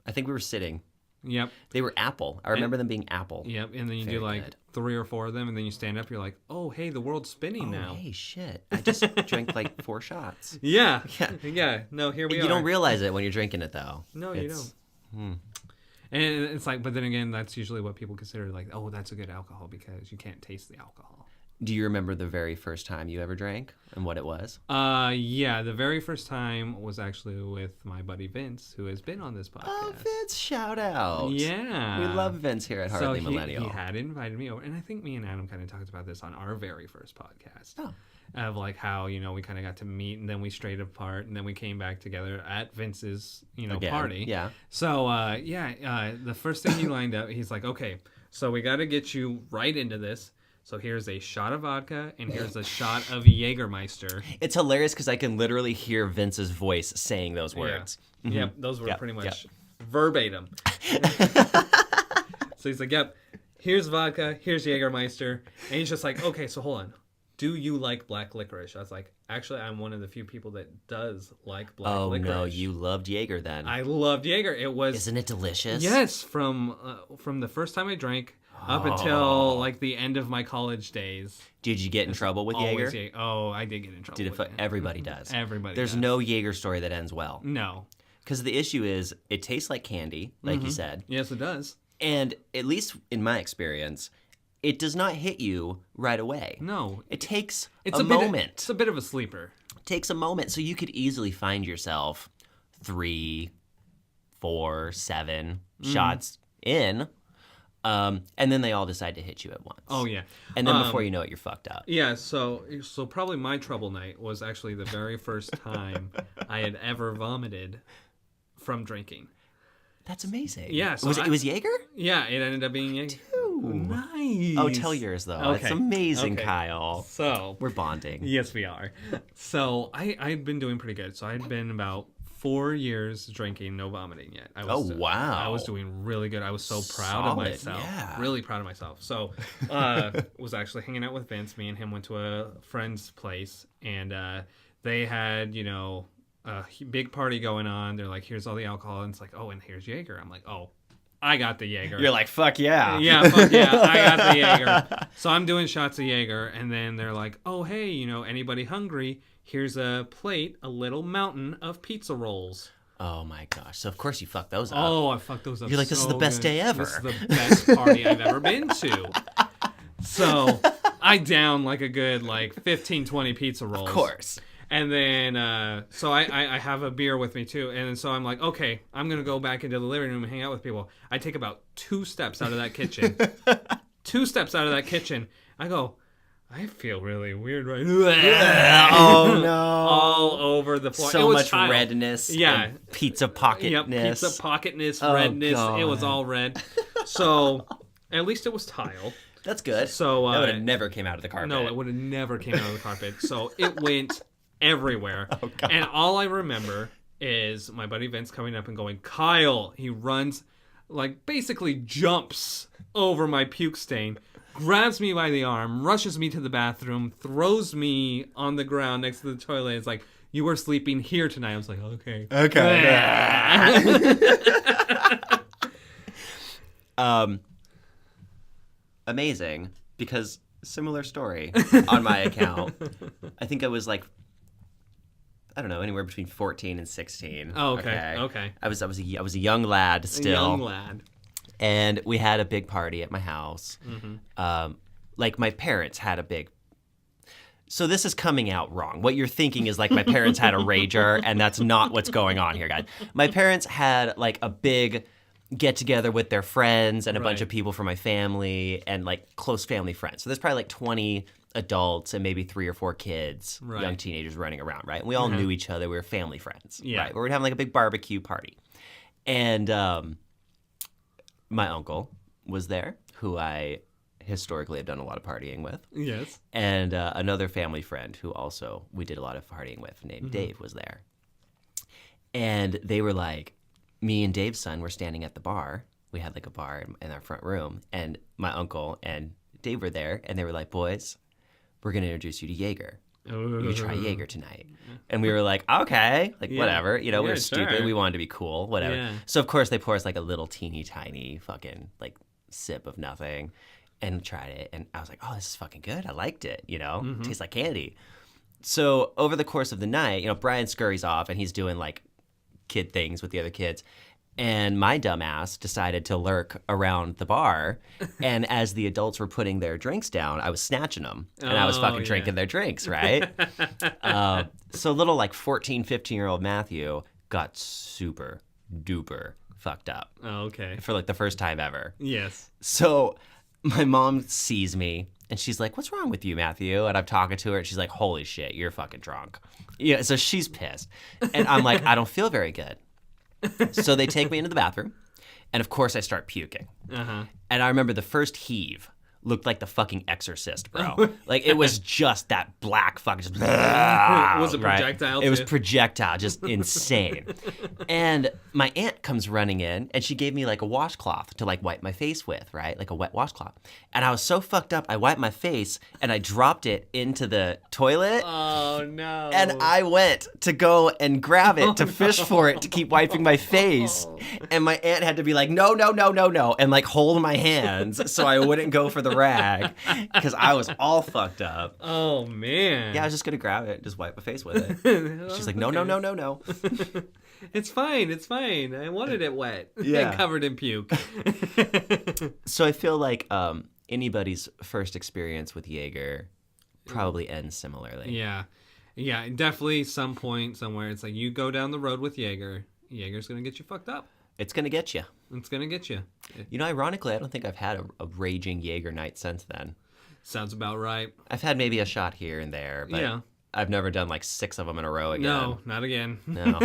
I think we were sitting. Yep. They were apple. I remember them being apple. Yep. And then you do like 3 or 4 of them, and then you stand up. You're like, oh, hey, the world's spinning now. Hey, shit. I just drank like 4 shots. Yeah. No, here we are. You don't realize it when you're drinking it, though. No, you don't. And it's like, but then again, that's usually what people consider like, oh, that's a good alcohol because you can't taste the alcohol. Do you remember the very first time you ever drank and what it was? Yeah, the very first time was actually with my buddy Vince, who has been on this podcast. Oh, Vince, shout out. Yeah. We love Vince here at Hardly Millennial. He had invited me over, and I think me and Adam kind of talked about this on our very first podcast. Oh. Of like how, we kind of got to meet and then we strayed apart and then we came back together at Vince's, Again, party. Yeah. So, the first thing he lined up, he's like, okay, so we got to get you right into this. So here's a shot of vodka, and here's a shot of Jagermeister. It's hilarious because I can literally hear Vince's voice saying those words. Yeah. Mm-hmm. Yep, those were pretty much verbatim. So he's like, yep, here's vodka, here's Jagermeister. And he's just like, okay, so hold on. Do you like black licorice? I was like, actually, I'm one of the few people that does like black licorice. Oh, no, you loved Jager then. I loved Jager. It was... Isn't it delicious? Yes, from the first time I drank... up until like the end of my college days. Did you get in trouble with Jager? Oh, I did get in trouble. Everybody does. Everybody. There's does. no Jager story that ends well. No. Because the issue is, it tastes like candy, like you said. Yes, it does. And at least in my experience, it does not hit you right away. No. It takes a moment. It's a bit of a sleeper. It takes a moment. So you could easily find yourself 3, 4, 7 shots in. And then they all decide to hit you at once. Oh, yeah. And then before you know it, you're fucked up. Yeah, so probably my trouble night was actually the very first time I had ever vomited from drinking. That's amazing. Yeah. So it was Jager? Yeah, it ended up being Jager. Nice. Oh, tell yours, though. Okay. It's amazing, Kyle. So we're bonding. Yes, we are. So I'd been doing pretty good. So I'd been about 4 years drinking, no vomiting yet. Wow. I was doing really good. I was so proud of myself. Yeah. Really proud of myself. So was actually hanging out with Vince. Me and him went to a friend's place, and they had, a big party going on. They're like, here's all the alcohol. And it's like, oh, and here's Jager. I'm like, oh, I got the Jager. You're like, fuck yeah. Yeah, fuck yeah. I got the Jager. So I'm doing shots of Jager, and then they're like, oh, hey, anybody hungry? Here's a plate, a little mountain of pizza rolls. Oh my gosh. So of course you fucked those up. Oh, I fucked those up. You're like, this is the best day ever. This is the best party I've ever been to. So I down like a good 15, 20 pizza rolls. Of course. And then, so I have a beer with me too. And so I'm like, okay, I'm going to go back into the living room and hang out with people. I take about 2 steps out of that kitchen. 2 steps out of that kitchen. I go, I feel really weird right now. Oh, no. All over the floor. So much redness. Yeah. And pizza pocketness. Yep, pizza pocketness, redness. God. It was all red. So at least it was tile. That's good. So that would have never came out of the carpet. No, it would have never came out of the carpet. So it went everywhere. Oh, God. And all I remember is my buddy Vince coming up and going, Kyle. He runs, basically jumps over my puke stain, grabs me by the arm, rushes me to the bathroom, throws me on the ground next to the toilet. It's like, you were sleeping here tonight. I was like, okay. Amazing, because similar story on my account. I think I was I don't know, anywhere between 14 and 16. Oh, okay. I was a young lad still. A young lad. And we had a big party at my house. Mm-hmm. My parents had a big... So this is coming out wrong. What you're thinking is my parents had a rager, and that's not what's going on here, guys. My parents had a big get-together with their friends and a bunch of people from my family and close family friends. So there's probably 20 adults and maybe 3 or 4 kids, young teenagers running around, right? And we all knew each other. We were family friends, right? We're having a big barbecue party. And my uncle was there, who I historically have done a lot of partying with. Yes. And another family friend who also we did a lot of partying with named Dave was there. And they were me and Dave's son were standing at the bar. We had a bar in our front room. And my uncle and Dave were there. And they were like, boys, we're going to introduce you to Jager. You try Jager tonight. And we were like, okay, whatever. We were stupid. Sure. We wanted to be cool, whatever. Yeah. So, of course, they pour us a little teeny tiny fucking sip of nothing and tried it. And I was like, oh, this is fucking good. I liked it, It tastes like candy. So over the course of the night, Brian scurries off and he's doing kid things with the other kids. And my dumbass decided to lurk around the bar. And as the adults were putting their drinks down, I was snatching them. And I was fucking drinking their drinks, right? So little 14, 15-year-old Matthew got super duper fucked up. Oh, okay. For the first time ever. Yes. So my mom sees me and she's like, what's wrong with you, Matthew? And I'm talking to her and she's like, holy shit, you're fucking drunk. Yeah, so she's pissed. And I'm like, I don't feel very good. So they take me into the bathroom, and of course I start puking. And I remember the first heave looked like the fucking Exorcist, bro. Like, it was just that black fucking just... Was it projectile, right? It was projectile, just insane. And my aunt comes running in, and she gave me, like, a washcloth to, like, wipe my face with, right? Like a wet washcloth. And I was so fucked up, I wiped my face, and I dropped it into the toilet. Oh, no. And I went to go and grab it to fish for it to keep wiping my face. And my aunt had to be like, no, and, like, hold my hands so I wouldn't go for the rag because I was all fucked up. Oh, man. Yeah, I was just going to grab it and just wipe my face with it. She's like, no. It's fine. I wanted it wet. Yeah. And covered in puke. So I feel like anybody's first experience with Jaeger probably ends similarly. Yeah. Yeah, definitely some point somewhere. It's like you go down the road with Jaeger. Jaeger's going to get you fucked up. It's going to get you. It's going to get you. You know, ironically, I don't think I've had a raging Jaeger night since then. Sounds about right. I've had maybe a shot here and there, but yeah. I've never done like 6 of them in a row again. No, not again. No.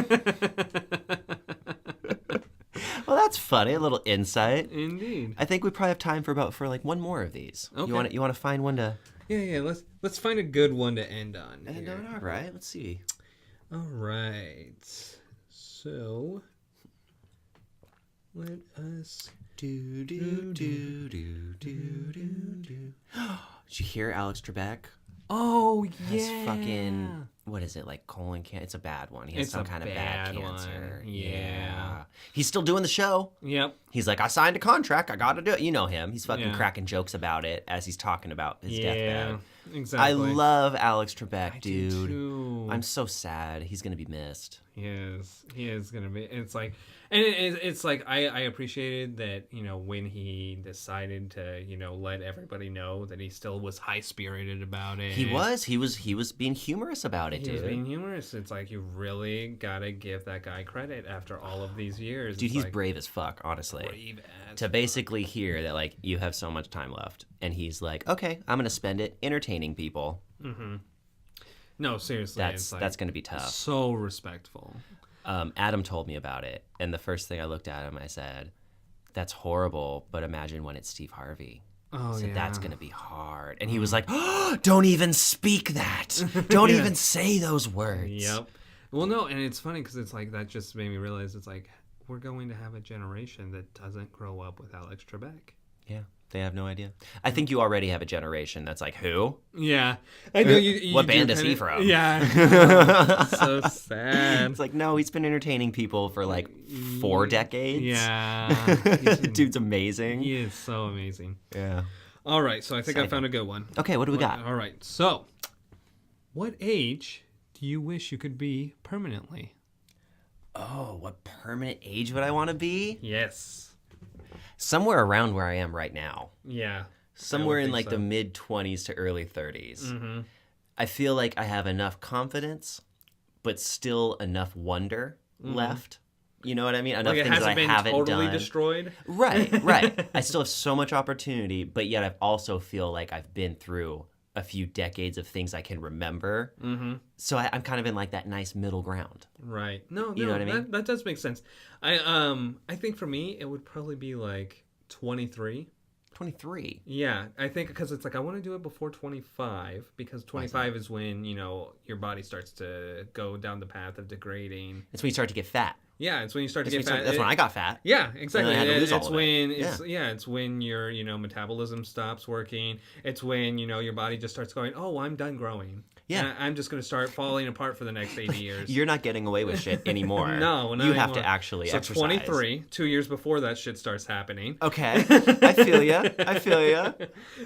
Well, that's funny. A little insight. Indeed. I think we probably have time for like one more of these. Okay. You want to find one to... Yeah. Let's find a good one to end on. All right. Let's see. All right. So... let us do. Did you hear Alex Trebek? Oh, yeah. Has fucking, what is it, like colon cancer? It's a bad one. He has some kind of bad cancer. Yeah. He's still doing the show. Yep. He's like, I signed a contract. I got to do it. You know him. He's fucking cracking jokes about it as he's talking about his deathbed. Exactly. I love Alex Trebek, dude. I do too. I'm so sad. He's going to be missed. He is going to be. It's like, and it's like, I appreciated that, you know, when he decided to, you know, let everybody know that he still was high-spirited about it. He was being humorous about it, dude. He was being humorous. It's like, you really got to give that guy credit after all of these years. Dude, he's like, brave as fuck, honestly. Brave as to basically hear that, like, you have so much time left. And he's like, okay, I'm going to spend it entertaining people. Mm-hmm. No, seriously. That's going to be tough. So respectful. Adam told me about it, and the first thing I looked at him, I said, that's horrible, but imagine when it's Steve Harvey. Oh, I said, yeah. That's going to be hard. And he was like, oh, don't even speak that. Don't even say those words. Yep. Well, no, and it's funny because it's like, that just made me realize it's like, we're going to have a generation that doesn't grow up with Alex Trebek. Yeah. They have no idea. I think you already have a generation that's like, who? Yeah. I know you what band is he from? Yeah. So sad. It's like, no, he's been entertaining people for like 4 decades. Yeah. Dude's amazing. He is so amazing. Yeah. All right. So I think I found a good one. Okay. What do we got? All right. So what age do you wish you could be permanently? Oh, what permanent age would I want to be? Yes. Somewhere around where I am right now. Yeah. Somewhere in like the mid-20s to early 30s. Mm-hmm. I feel like I have enough confidence, but still enough wonder left. You know what I mean? Enough like things that I haven't totally done. Destroyed. Right. I still have so much opportunity, but yet I also feel like I've been through a few decades of things I can remember. Mm-hmm. So I'm kind of in like that nice middle ground. Right. No, you know what I mean? That does make sense. I think for me, it would probably be like 23. 23? Yeah. I think because it's like I want to do it before 25 because 25 is when, you know, your body starts to go down the path of degrading. It's when you start to get fat. Yeah, it's when you start to get fat. That's when I got fat. Yeah, exactly. And I had to lose all it's of when it. it's when your, you know, metabolism stops working. It's when, you know, your body just starts going, "Oh, I'm done growing." Yeah. I'm just going to start falling apart for the next 80 years. You're not getting away with shit anymore. No, not you anymore. have to actually exercise. 23, 2 years before that shit starts happening. Okay. I feel ya.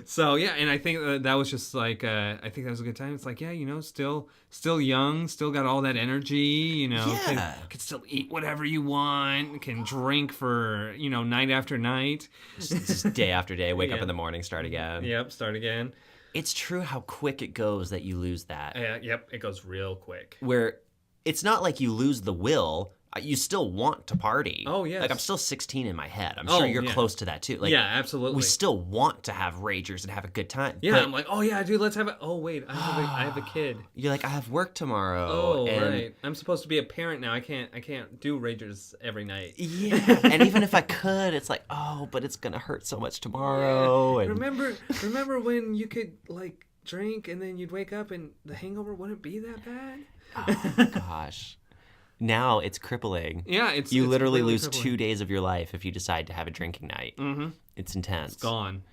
So, yeah, and I think that was just like, I think that was a good time. It's like, yeah, you know, still young, still got all that energy, you know, can still eat whatever you want, can drink for, you know, night after night. Just day after day, wake up in the morning, start again. Yep, start again. It's true how quick it goes that you lose that. Yep, it goes real quick. Where it's not like you lose the will. you still want to party. Oh, yes. Like, I'm still 16 in my head. I'm sure you're close to that, too. Like, yeah, absolutely. We still want to have ragers and have a good time. Yeah, I'm like, oh, yeah, dude, let's have it. Oh, wait, I have a kid. You're like, I have work tomorrow. Oh, right. I'm supposed to be a parent now. I can't do ragers every night. Yeah, and even if I could, it's like, oh, but it's going to hurt so much tomorrow. Yeah. And... Remember when you could, like, drink and then you'd wake up and the hangover wouldn't be that bad? Oh, gosh. Now it's crippling. Yeah, you literally really lose crippling. 2 days of your life if you decide to have a drinking night. Mm-hmm. It's intense. It's gone.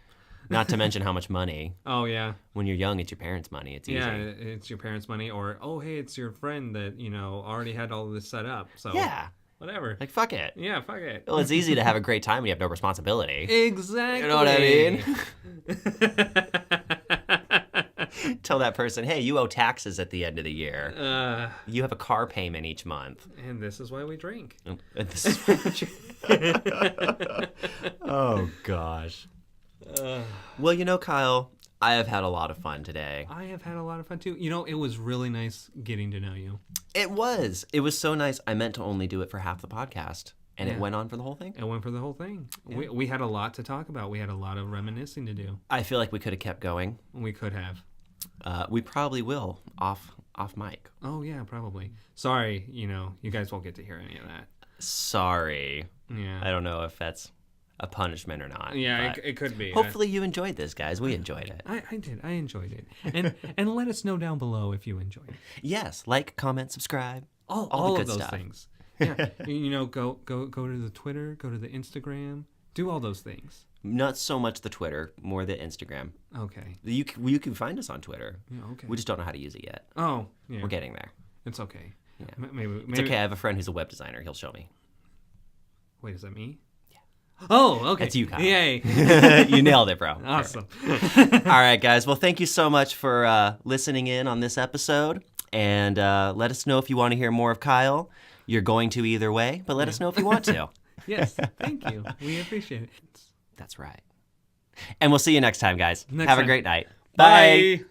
Not to mention how much money. Oh, yeah. When you're young, it's your parents' money. It's easy. Yeah, it's your parents' money. Or, oh, hey, it's your friend that, already had all of this set up. So yeah. Whatever. Like, fuck it. Yeah, fuck it. Well, it's easy to have a great time when you have no responsibility. Exactly. You know what I mean? Tell that person, hey, you owe taxes at the end of the year. You have a car payment each month. And this is why we drink. And this is why we drink. Oh, gosh. Well, Kyle, I have had a lot of fun today. I have had a lot of fun, too. It was really nice getting to know you. It was. It was so nice. I meant to only do it for half the podcast. And it went on for the whole thing? It went for the whole thing. Yeah. We had a lot to talk about. We had a lot of reminiscing to do. I feel like we could have kept going. We could have. We probably will off mic. Oh, yeah, probably. Sorry, you guys won't get to hear any of that. Sorry. Yeah. I don't know if that's a punishment or not. Yeah, it could be. Hopefully you enjoyed this, guys. We enjoyed it. I did. I enjoyed it. And let us know down below if you enjoyed it. Yes. Like, comment, subscribe. All the of good those stuff. Things. Yeah. Go to the Twitter, go to the Instagram. Do all those things. Not so much the Twitter, more the Instagram. Okay. You can find us on Twitter. Yeah, okay. We just don't know how to use it yet. Oh, yeah. We're getting there. It's okay. Yeah. Maybe. It's okay. I have a friend who's a web designer. He'll show me. Wait, is that me? Yeah. Oh, okay. That's you, Kyle. Yay. You nailed it, bro. Awesome. All right, guys. Well, thank you so much for listening in on this episode. And let us know if you want to hear more of Kyle. You're going to either way, but let us know if you want to. Yes. Thank you. We appreciate it. That's right. And we'll see you next time, guys. Have a great night. Bye.